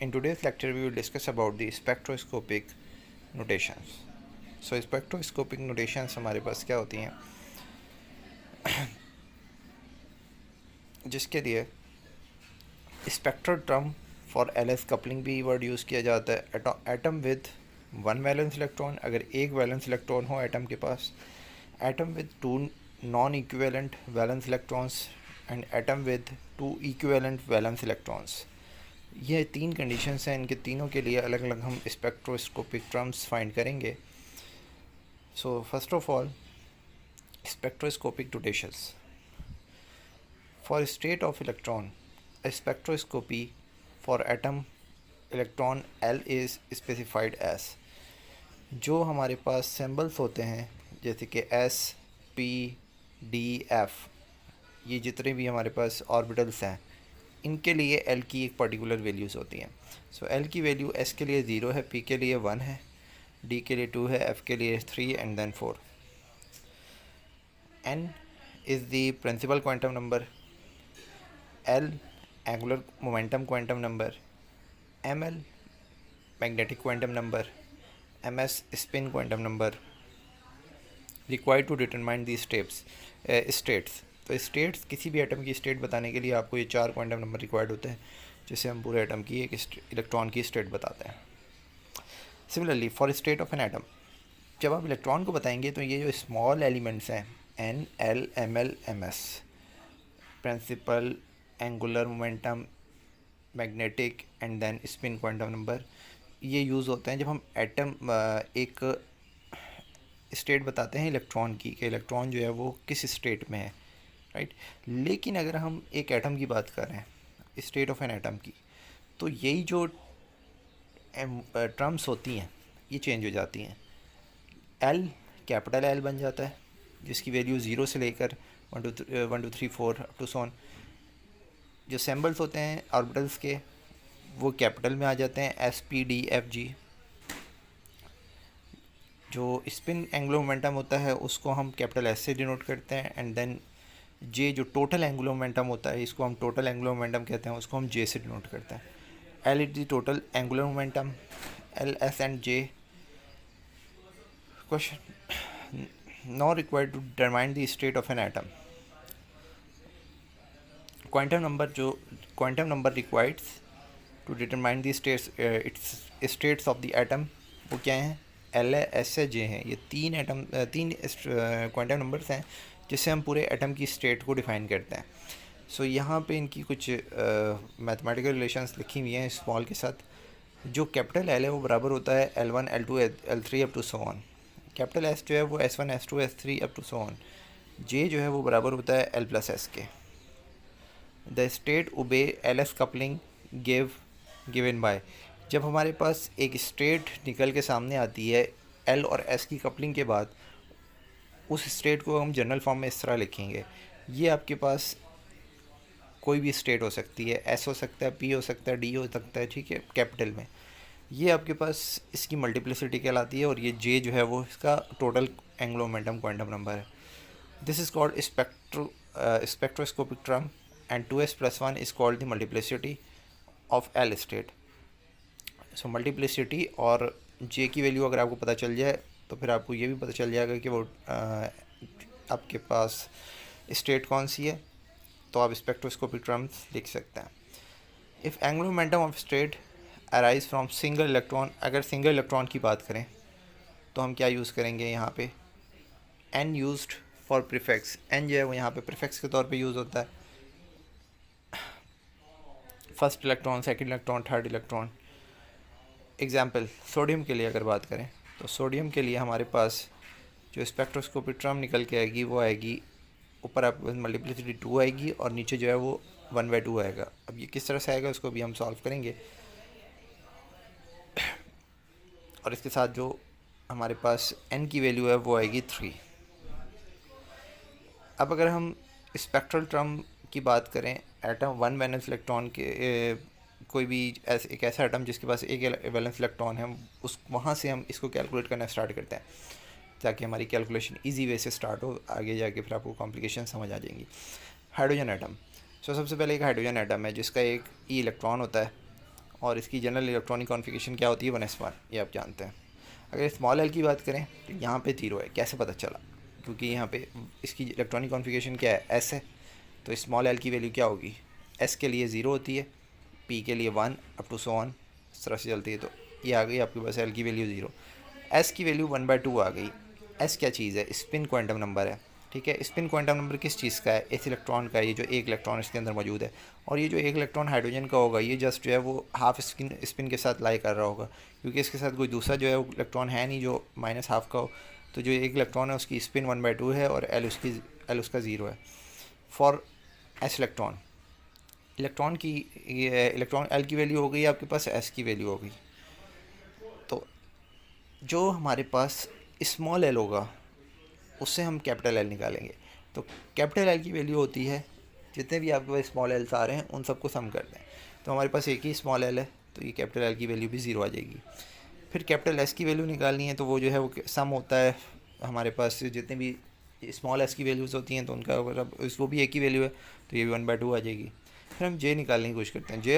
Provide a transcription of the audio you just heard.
In today's lecture, we will discuss about the spectroscopic notations. So spectroscopic notations हमारे पास क्या होती हैं, जिसके लिए spectral term for LS coupling भी वर्ड यूज़ किया जाता है. Atom with one valence electron, अगर एक वैलेंस इलेक्ट्रॉन हो एटम के पास, atom with two non equivalent valence electrons and atom with two equivalent valence electrons. ये तीन कंडीशंस हैं, इनके तीनों के लिए अलग अलग हम स्पेक्ट्रोस्कोपिक टर्म्स फाइंड करेंगे. So first of all, spectroscopic notations for state of electron. Spectroscopy for atom electron L is specified S. जो हमारे पास सिंबल्स होते हैं जैसे कि एस, पी, डी, एफ, ये जितने भी हमारे पास ऑर्बिटल्स हैं, इनके लिए एल की एक पर्टिकुलर वैल्यूज़ होती हैं. सो एल की वैल्यू एस के लिए 0 है, पी के लिए 1 है, डी के लिए 2 है, एफ के लिए 3 and then 4. N is the principal quantum number, l angular momentum quantum number, m l magnetic quantum number, m s spin quantum number required to determine the states. तो states, किसी भी atom की state बताने के लिए आपको ये 4 quantum number required होते हैं, जिससे हम पूरे एटम की एक इलेक्ट्रॉन की स्टेट बताते हैं. Similarly for state of an atom, जब आप इलेक्ट्रॉन को बताएंगे तो ये जो स्मॉल एलिमेंट्स हैं n, l, m l, m s, principal, angular momentum, magnetic and then spin quantum number, ये यूज़ होते हैं जब हम एटम एक स्टेट बताते हैं इलेक्ट्रॉन की, कि इलेक्ट्रॉन जो है वो किस स्टेट में है, राइट. लेकिन अगर हम एक एटम की बात कर रहे हैं, स्टेट ऑफ एन एटम की, तो यही जो टर्म्स होती हैं ये चेंज हो जाती हैं. एल कैपिटल एल बन जाता है, जिसकी वैल्यू 0 से लेकर 1 2 3 4 अप टू सोन. जो सिंबल्स होते हैं ऑर्बिटल्स के, वो कैपिटल में आ जाते हैं, एस, पी, डी, एफ, जी. जो स्पिन एंगुलर मोमेंटम होता है उसको हम कैपिटल एस से डिनोट करते हैं, एंड देन जे जो टोटल एंगुलर मोमेंटम होता है, इसको हम टोटल एंगुलर मोमेंटम कहते हैं, उसको हम जे से डिनोट करते हैं. L is the total angular momentum, L, S and J. Question now required to determine the state of an atom. Quantum number required to determine the states of the atom, वो क्या हैं, L है, S है, जे हैं. ये तीन quantum numbers हैं जिससे हम पूरे एटम की स्टेट को डिफाइन करते हैं. सो यहाँ पे इनकी कुछ मैथमेटिकल रिलेशंस लिखी हुई हैं स्मॉल के साथ. जो कैपिटल एल है वो बराबर होता है L1, L2, L3 up to so on. Capital S जो है वो S1, S2, S3 up to so on. J जो है वो बराबर होता है L प्लस एस के. The state obey L S coupling given by. जब हमारे पास एक स्टेट निकल के सामने आती है एल और एस की कपलिंग के बाद, उस स्टेट को हम जनरल फॉर्म में इस तरह लिखेंगे. ये आपके पास कोई भी स्टेट हो सकती है, एस हो सकता है, पी हो सकता है, डी हो सकता है, ठीक है, कैपिटल में. ये आपके पास इसकी मल्टीप्लिसिटी कहलाती है, और ये जे जो है वो इसका total angular momentum quantum number है. This is called spectroscopic term, and 2s+1 is called the multiplicity of L state. So multiplicity और जे की वैल्यू अगर आपको पता चल जाए तो फिर आपको ये भी पता चल जाएगा कि वो आपके पास स्टेट कौन सी है, तो आप स्पेक्ट्रोस्कोपिक टर्म्स लिख सकते हैं. If angular momentum of state arise from single electron, अगर सिंगल इलेक्ट्रॉन की बात करें तो हम क्या यूज़ करेंगे यहाँ पे, n used for prefix. N जो है वो यहाँ पे प्रीफिक्स के तौर पे यूज़ होता है. First electron, second electron, third electron. Example sodium के लिए अगर बात करें तो सोडियम के लिए हमारे पास जो स्पेक्ट्रोस्कोपिक टर्म निकल के आएगी वो आएगी, ऊपर आपके पास मल्टीप्लिसिटी 2 आएगी और नीचे जो है वो 1/2 आएगा. अब ये किस तरह से आएगा उसको भी हम सॉल्व करेंगे. और इसके साथ जो हमारे पास एन की वैल्यू है वो आएगी 3. अब अगर हम स्पेक्ट्रल टर्म की बात करें, एटम वन वैलेंस इलेक्ट्रॉन के कोई भी एक ऐसा एटम जिसके पास एक वैलेंस इलेक्ट्रॉन है, उस वहाँ से हम इसको कैलकुलेट करना स्टार्ट करते हैं ताकि हमारी कैलकुलेशन इजी वे से स्टार्ट हो. आगे जाके फिर आपको कॉम्प्लिकेशन समझ आ जाएंगी. Hydrogen atom. सो सबसे पहले एक हाइड्रोजन एटम है जिसका एक ई इलेक्ट्रॉन होता है और इसकी जनरल इलेक्ट्रॉनिक कॉन्फ़िगरेशन क्या होती है 1s1, ये आप जानते हैं। अगर स्मॉल एल की बात करें तो यहाँ पे 0 है, कैसे पता चला? क्योंकि यहाँ पे इसकी इलेक्ट्रॉनिक कॉन्फ़िगरेशन क्या है, एस है, तो स्मॉल एल की वैल्यू क्या होगी? एस के लिए 0 होती है, पी के लिए 1 अप टू सो ऑन, इस तरह से चलती है। तो ये आ गई आपके पास एल की वैल्यू 0, एस की वैल्यू 1/2 आ गई। एस क्या चीज़ है? स्पिन क्वांटम नंबर है, ठीक है। स्पिन क्वांटम नंबर किस चीज़ का है? इस इलेक्ट्रॉन का, ये जो एक इलेक्ट्रॉन इसके अंदर मौजूद है। और ये जो एक इलेक्ट्रॉन हाइड्रोजन का होगा, ये जस्ट जो है वो हाफ स्पिन के साथ लाई कर रहा होगा, क्योंकि इसके साथ कोई दूसरा जो है वो इलेक्ट्रॉन है नहीं जो -½ का हो। तो जो एक इलेक्ट्रॉन है उसकी स्पिन 1/2 है और एल उसका 0 है। फॉर एस इलेक्ट्रॉन की इलेक्ट्रॉन एल की वैल्यू हो गई आपके पास, एस की वैल्यू हो गई। तो जो हमारे पास स्मॉल एल होगा उससे हम कैपिटल एल निकालेंगे। तो कैपिटल एल की वैल्यू होती है, जितने भी आपके पास स्मॉल एल्स आ रहे हैं उन सबको सम कर दें, तो हमारे पास एक ही स्मॉल एल है, तो ये कैपिटल एल की वैल्यू भी 0 आ जाएगी। फिर कैपिटल एस की वैल्यू निकालनी है, तो वो जो है वो सम होता है हमारे पास जितने भी स्मॉल एस की वैल्यूज़ होती हैं, तो उनका वो भी एक ही वैल्यू है, तो ये भी 1/2 आ जाएगी। फिर हम जे निकालने की कोशिश करते हैं। जे